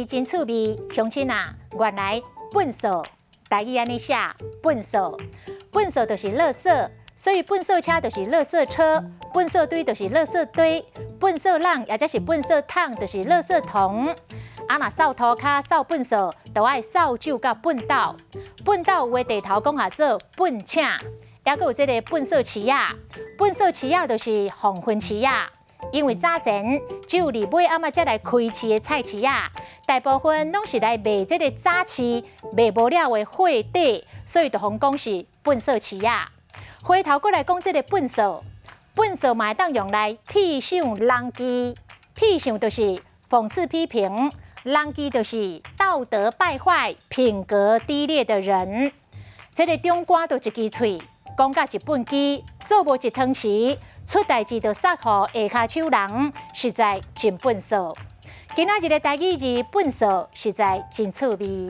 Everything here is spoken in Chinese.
真趣味，乡亲啊，原来粪扫台语安尼写，粪扫，粪扫就是垃圾，所以粪扫车就是垃圾车，粪扫堆就是垃圾堆，粪扫人也就是垃圾桶，就是垃圾桶。啊，若扫涂骹、扫粪扫，就爱扫帚甲粪斗。粪斗有的地头讲下做粪请，还佫有这个粪扫池啊。粪扫池啊，就是防粪池啊。因为早前只有伫尾暗仔才来开市的菜市啊，大部分拢是来卖这个早市卖无了的货底，所以就互讲是粪扫池啊。回头过来讲这个粪扫，粪扫嘛会当用来批赏人机，批赏就是讽刺批评。人机就是道德败坏、品格低劣的人。这个中官就一支嘴，讲甲一本机，做无一汤匙，出代志就撒予下骹手人，实在真粪扫。今仔日的台语字粪扫，实在真趣味。